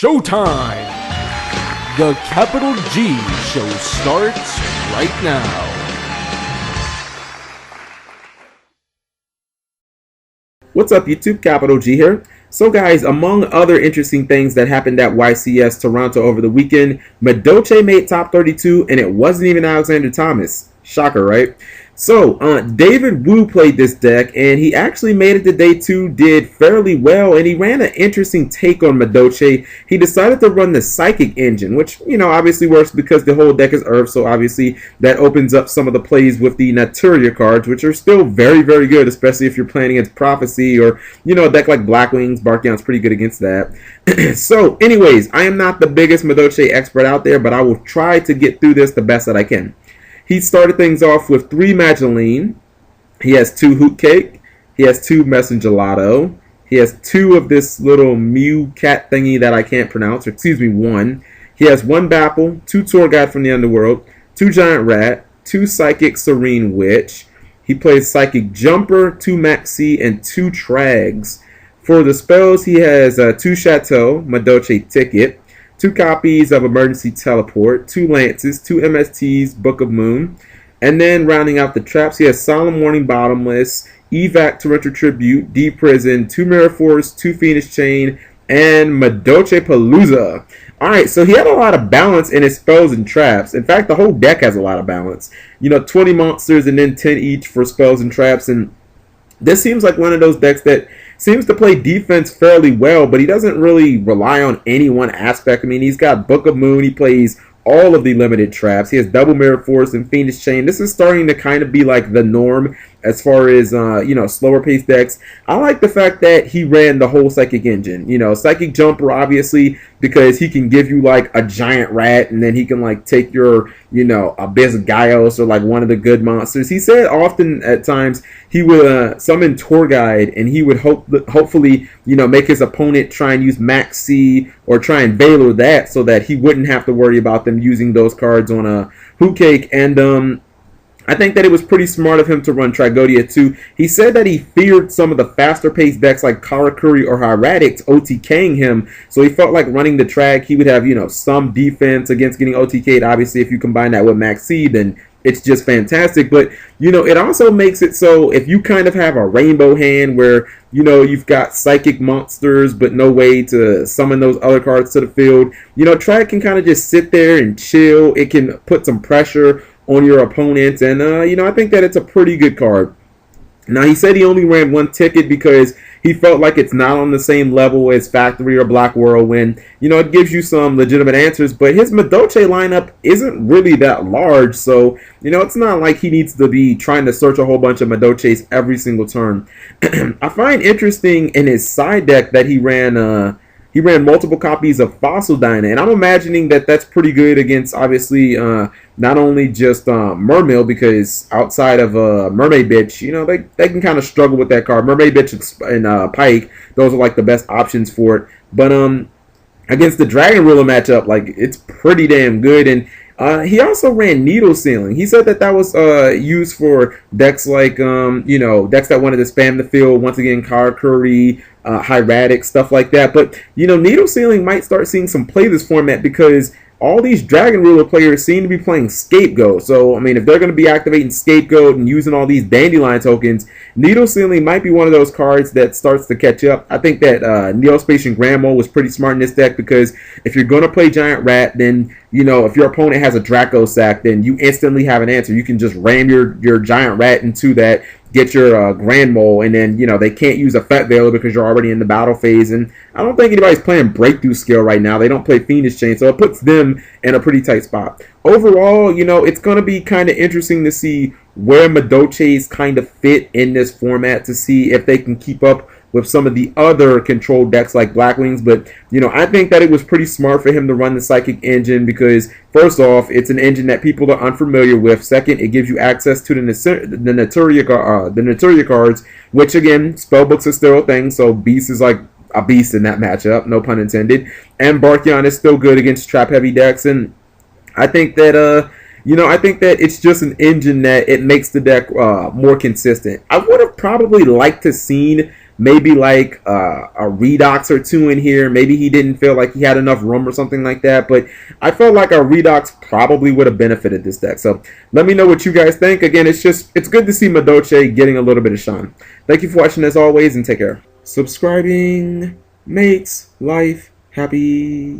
Showtime! The Capital G show starts right now. What's up YouTube, Capital G here. So guys, among other interesting things that happened at YCS Toronto over the weekend, Madolche made top 32 and it wasn't even Alexander Thomas. Shocker, right? So, David Wu played this deck, and he actually made it to day 2, did fairly well, and he ran an interesting take on Madolche. He decided to run the Psychic engine, which, you know, obviously works because the whole deck is Earth, so obviously that opens up some of the plays with the Naturia cards, which are still very, very good, especially if you're playing against Prophecy, or, you know, a deck like Blackwings. Barkion's pretty good against that. So, anyways, I am not the biggest Madolche expert out there, but I will try to get through this the best that I can. He started things off with 3 Magdalene. He has 2 Hoot Cake. He has 2 Messengelado. He has 2 of this little Mew cat thingy that I can't pronounce, or excuse me, 1. He has 1 Bapple, 2 Tour Guide from the Underworld, 2 Giant Rat, 2 Psychic Serene Witch. He plays Psychic Jumper, 2 Maxi, and 2 Trags. For the spells, he has 2 Chateau, Madolche Ticket, 2 copies of Emergency Teleport, 2 Lances, 2 MSTs, Book of Moon. And then rounding out the traps, he has Solemn Warning Bottomless, Evac Torrential Tribute, D-Prison, 2 Mirror Force, 2 Phoenix Chain, and Madolche Palooza. Alright, so he had a lot of balance in his spells and traps. In fact, the whole deck has a lot of balance. You know, 20 monsters and then 10 each for spells and traps. And this seems like one of those decks that seems to play defense fairly well, but he doesn't really rely on any one aspect. I mean, he's got Book of Moon. He plays all of the limited traps. He has Double Mirror Force and Phoenix Chain. This is starting to kind of be like the norm as far as, you know, slower paced decks. I like the fact that he ran the whole Psychic engine. You know, Psychic Jumper, obviously, because he can give you like a Giant Rat, and then he can like take your, you know, Abyss Gaios or like one of the good monsters. He said often at times he would summon Tour Guide, and he would hopefully, you know, make his opponent try and use Maxi or try and Valor that so that he wouldn't have to worry about them using those cards on a Hoot Cake. And I think that it was pretty smart of him to run Trigodia too. He said that he feared some of the faster-paced decks like Karakuri or Hieratic OTKing him, so he felt like running the track, he would have, you know, some defense against getting OTK'd. Obviously, if you combine that with Maxi, then it's just fantastic. But, you know, it also makes it so if you kind of have a rainbow hand where, you know, you've got psychic monsters but no way to summon those other cards to the field, you know, Track can kind of just sit there and chill. It can put some pressure on your opponent, and you know, I think that it's a pretty good card. Now, he said he only ran 1 ticket because he felt like it's not on the same level as Factory or Black Whirlwind. You know, it gives you some legitimate answers, but his Madolche lineup isn't really that large, so, you know, it's not like he needs to be trying to search a whole bunch of Madolches every single turn. I find interesting in his side deck that he ran multiple copies of Fossil Dyna, and I'm imagining that that's pretty good against, obviously, not only just Mermail, because outside of Mermaid Bitch, you know, they can kind of struggle with that card. Mermaid Bitch and Pike, those are like the best options for it. But against the Dragon Ruler matchup, like, it's pretty damn good. And he also ran Needle Sealing. He said that was used for decks like, you know, decks that wanted to spam the field. Once again, Karakuri, Hieratic, stuff like that. But, you know, Needle Sealing might start seeing some play this format because all these Dragon Ruler players seem to be playing Scapegoat. So, I mean, if they're going to be activating Scapegoat and using all these Dandelion tokens, Needle Sealing might be one of those cards that starts to catch up. I think that Neospatian Grand Mole was pretty smart in this deck because if you're going to play Giant Rat, then, you know, if your opponent has a Draco Sack, then you instantly have an answer. You can just ram your Giant Rat into that, get your Grand Mole, and then, you know, they can't use a Fat Veiler because you're already in the battle phase. And I don't think anybody's playing Breakthrough Skill right now. They don't play Phoenix Chain, so it puts them in a pretty tight spot. Overall, you know, it's going to be kind of interesting to see where Madolches kind of fit in this format, to see if they can keep up with some of the other controlled decks like Blackwings. But, you know, I think that it was pretty smart for him to run the Psychic engine because, first off, it's an engine that people are unfamiliar with. Second, it gives you access to the Naturia cards, which, again, spellbooks are still a thing, so Beast is like a beast in that matchup, no pun intended. And Barkion is still good against trap-heavy decks, and I think that You know, I think that it's just an engine that it makes the deck more consistent. I would have probably liked to seen maybe like a Redox or two in here. Maybe he didn't feel like he had enough room or something like that. But I felt like a Redox probably would have benefited this deck. So let me know what you guys think. Again, it's good to see Madolche getting a little bit of shine. Thank you for watching as always, and take care. Subscribing makes life happy.